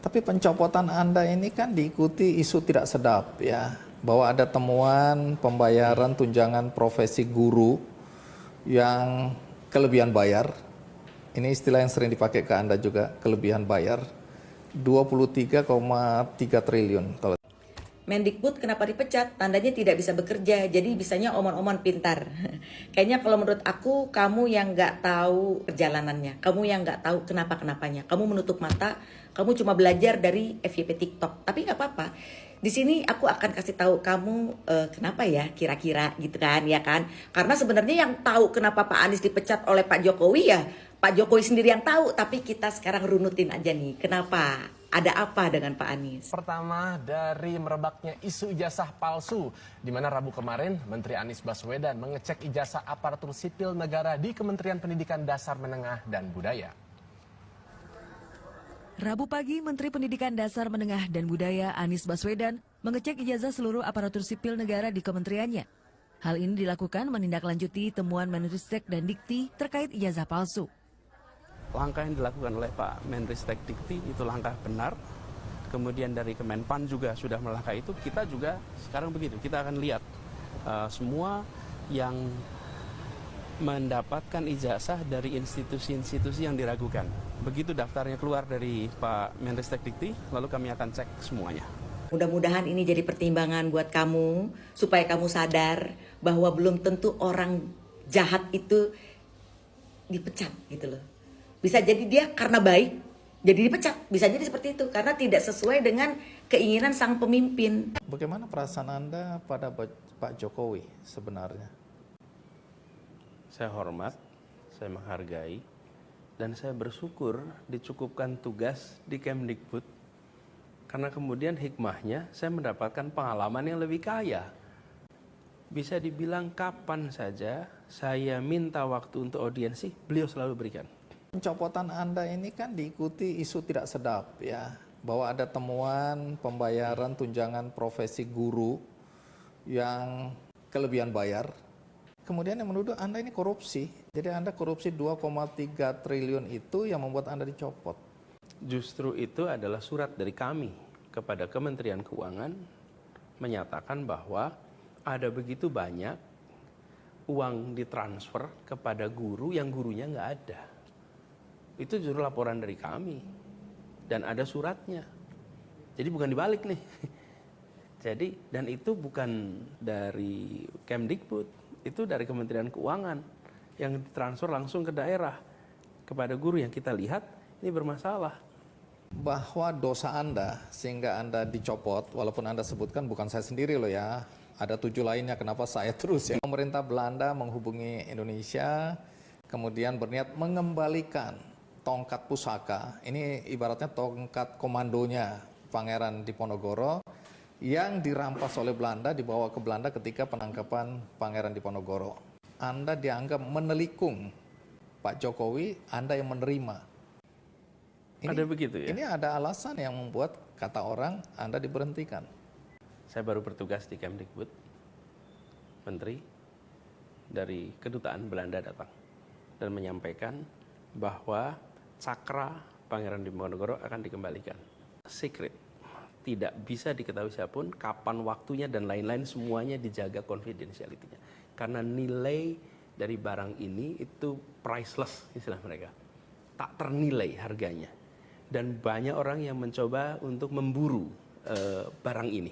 Tapi pencopotan Anda ini kan diikuti isu tidak sedap ya, bahwa ada temuan pembayaran tunjangan profesi guru yang kelebihan bayar. Ini istilah yang sering dipakai ke Anda juga, kelebihan bayar. 23,3 triliun. Mendikbud kenapa dipecat? Tandanya tidak bisa bekerja, jadi bisanya omon-omon pintar. Kayaknya kalau menurut aku, kamu yang nggak tahu perjalanannya, kamu yang nggak tahu kenapa-kenapanya, kamu menutup mata, kamu cuma belajar dari FYP TikTok. Tapi nggak apa-apa. Di sini aku akan kasih tahu kamu kenapa ya kira-kira gitu kan, ya kan? Karena sebenarnya yang tahu kenapa Pak Anies dipecat oleh Pak Jokowi ya Pak Jokowi sendiri yang tahu. Tapi kita sekarang runutin aja nih, kenapa? Ada apa dengan Pak Anies? Pertama dari merebaknya isu ijazah palsu, di mana Rabu kemarin Menteri Anies Baswedan mengecek ijazah aparatur sipil negara di Kementerian Pendidikan Dasar Menengah dan Budaya. Rabu pagi, Menteri Pendidikan Dasar Menengah dan Budaya Anies Baswedan mengecek ijazah seluruh aparatur sipil negara di kementeriannya. Hal ini dilakukan menindaklanjuti temuan Menristek dan Dikti terkait ijazah palsu. Langkah yang dilakukan oleh Pak Menristek Dikti itu langkah benar. Kemudian dari Kemenpan juga sudah melangkah itu. Kita juga sekarang begitu. Kita akan lihat semua yang mendapatkan ijazah dari institusi-institusi yang diragukan. Begitu daftarnya keluar dari Pak Menristek Dikti, lalu kami akan cek semuanya. Mudah-mudahan ini jadi pertimbangan buat kamu, supaya kamu sadar bahwa belum tentu orang jahat itu dipecat gitu loh. Bisa jadi dia karena baik, jadi dipecat. Bisa jadi seperti itu, karena tidak sesuai dengan keinginan sang pemimpin. Bagaimana perasaan Anda pada Pak Jokowi sebenarnya? Saya hormat, saya menghargai, dan saya bersyukur dicukupkan tugas di Kemdikbud. Karena kemudian hikmahnya saya mendapatkan pengalaman yang lebih kaya. Bisa dibilang kapan saja saya minta waktu untuk audiensi, beliau selalu berikan. Pencopotan Anda ini kan diikuti isu tidak sedap ya, bahwa ada temuan pembayaran tunjangan profesi guru yang kelebihan bayar. Kemudian yang menuduh Anda ini korupsi. Jadi Anda korupsi 2,3 triliun itu yang membuat Anda dicopot. Justru itu adalah surat dari kami kepada Kementerian Keuangan menyatakan bahwa ada begitu banyak uang ditransfer kepada guru yang gurunya nggak ada. Itu justru laporan dari kami dan ada suratnya. Jadi bukan dibalik nih. Jadi dan itu bukan dari Kemdikbud, itu dari Kementerian Keuangan yang ditransfer langsung ke daerah kepada guru yang kita lihat ini bermasalah. Bahwa dosa Anda sehingga Anda dicopot, walaupun Anda sebutkan bukan saya sendiri loh ya, ada 7 lainnya, kenapa saya terus ya. Pemerintah Belanda menghubungi Indonesia, kemudian berniat mengembalikan tongkat pusaka, ini ibaratnya tongkat komandonya Pangeran Diponegoro yang dirampas oleh Belanda, dibawa ke Belanda ketika penangkapan Pangeran Diponegoro. Anda dianggap menelikung Pak Jokowi, Anda yang menerima. Ada begitu ya? Ini ada alasan yang membuat kata orang Anda diberhentikan. Saya baru bertugas di Kemdikbud, Menteri dari Kedutaan Belanda datang dan menyampaikan bahwa cakra Pangeran Diponegoro akan dikembalikan. Secret, tidak bisa diketahui siapapun, kapan waktunya dan lain-lain, semuanya dijaga confidentiality-nya. Karena nilai dari barang ini itu priceless istilah mereka, tak ternilai harganya. Dan banyak orang yang mencoba untuk memburu barang ini.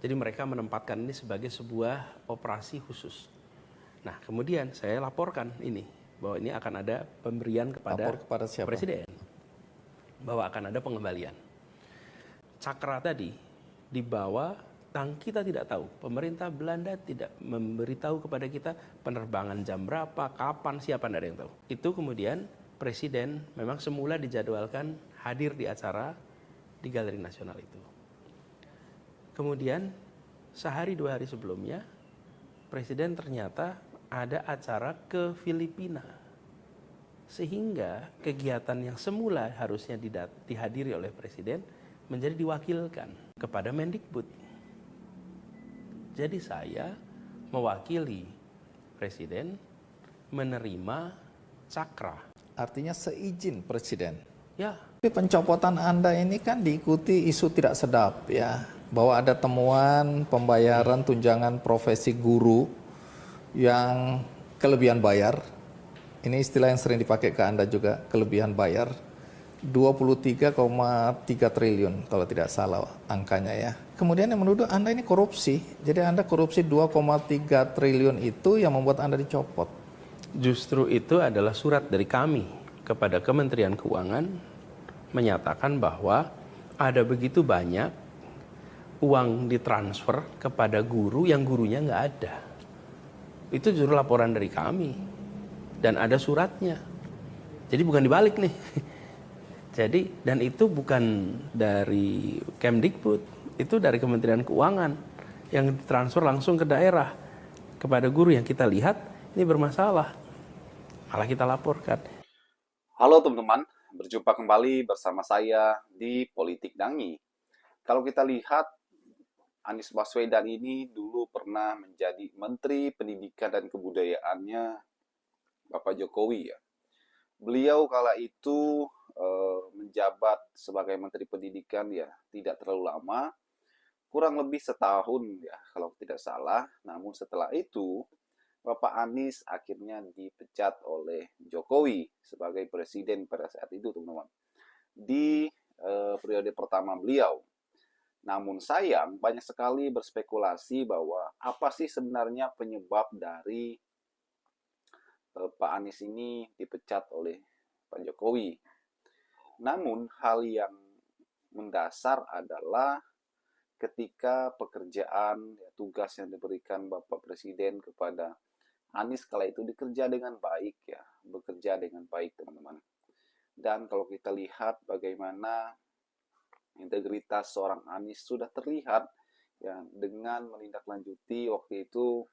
Jadi mereka menempatkan ini sebagai sebuah operasi khusus. Nah kemudian saya laporkan ini, bahwa ini akan ada pemberian kepada Presiden, bahwa akan ada pengembalian. Cakra tadi dibawa, kita tidak tahu, pemerintah Belanda tidak memberitahu kepada kita penerbangan jam berapa, kapan, siapa, tidak ada yang tahu. Itu kemudian Presiden memang semula dijadwalkan hadir di acara di Galeri Nasional itu. Kemudian sehari 2 hari sebelumnya Presiden ternyata ada acara ke Filipina, sehingga kegiatan yang semula harusnya dihadiri oleh Presiden menjadi diwakilkan kepada Mendikbud. Jadi saya mewakili Presiden menerima cakra. Artinya seizin Presiden. Ya, Pencopotan Anda ini kan diikuti isu tidak sedap ya, bahwa ada temuan pembayaran tunjangan profesi guru yang kelebihan bayar. Ini istilah yang sering dipakai ke Anda juga, kelebihan bayar. 23,3 triliun kalau tidak salah angkanya ya. Kemudian yang menuduh Anda ini korupsi. Jadi Anda korupsi 2,3 triliun itu yang membuat Anda dicopot. Justru itu adalah surat dari kami kepada Kementerian Keuangan menyatakan bahwa ada begitu banyak uang ditransfer kepada guru yang gurunya nggak ada. Itu justru laporan dari kami. Dan ada suratnya. Jadi bukan dibalik nih. Jadi, dan itu bukan dari Kemdikbud, itu dari Kementerian Keuangan yang ditransfer langsung ke daerah kepada guru yang kita lihat ini bermasalah. Malah kita laporkan. Halo teman-teman, berjumpa kembali bersama saya di Politik Dangi. Kalau kita lihat, Anies Baswedan ini dulu pernah menjadi Menteri Pendidikan dan Kebudayaannya Bapak Jokowi ya. Beliau kala itu menjabat sebagai Menteri Pendidikan ya tidak terlalu lama, kurang lebih setahun ya kalau tidak salah. Namun setelah itu Bapak Anies akhirnya dipecat oleh Jokowi sebagai presiden pada saat itu teman-teman. Di periode pertama beliau. Namun sayang banyak sekali berspekulasi bahwa apa sih sebenarnya penyebab dari Pak Anies ini dipecat oleh Pak Jokowi. Namun hal yang mendasar adalah ketika pekerjaan tugas yang diberikan Bapak Presiden kepada Anies kala itu bekerja dengan baik teman-teman. Dan kalau kita lihat bagaimana integritas seorang Anies sudah terlihat ya dengan menindaklanjuti waktu itu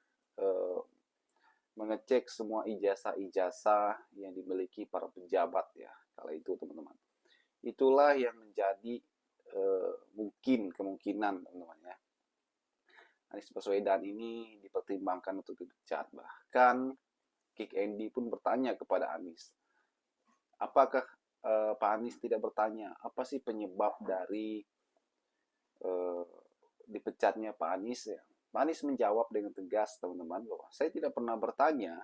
mengecek semua ijazah-ijazah yang dimiliki para pejabat ya kala itu teman-teman. Itulah yang menjadi kemungkinan teman-teman ya. Anies Baswedan ini dipertimbangkan untuk dipecat. Bahkan Kik Endi pun bertanya kepada Anies, apakah Pak Anies tidak bertanya apa sih penyebab dari dipecatnya Pak Anies ya. Pak Anies menjawab dengan tegas teman-teman bahwa saya tidak pernah bertanya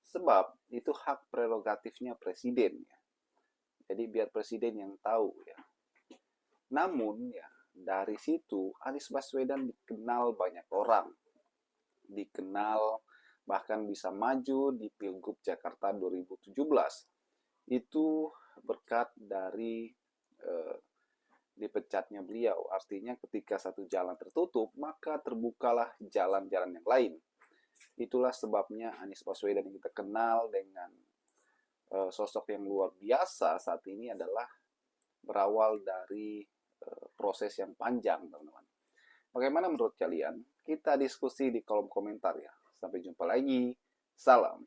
sebab itu hak prerogatifnya presiden ya. Jadi biar presiden yang tahu ya. Namun ya dari situ Anies Baswedan dikenal banyak orang. Dikenal bahkan bisa maju di Pilgub Jakarta 2017. Itu berkat dari dipecatnya beliau. Artinya ketika satu jalan tertutup, maka terbukalah jalan-jalan yang lain. Itulah sebabnya Anies Baswedan yang kita kenal dengan sosok yang luar biasa saat ini adalah berawal dari proses yang panjang, teman-teman. Bagaimana menurut kalian? Kita diskusi di kolom komentar ya. Sampai jumpa lagi. Salam.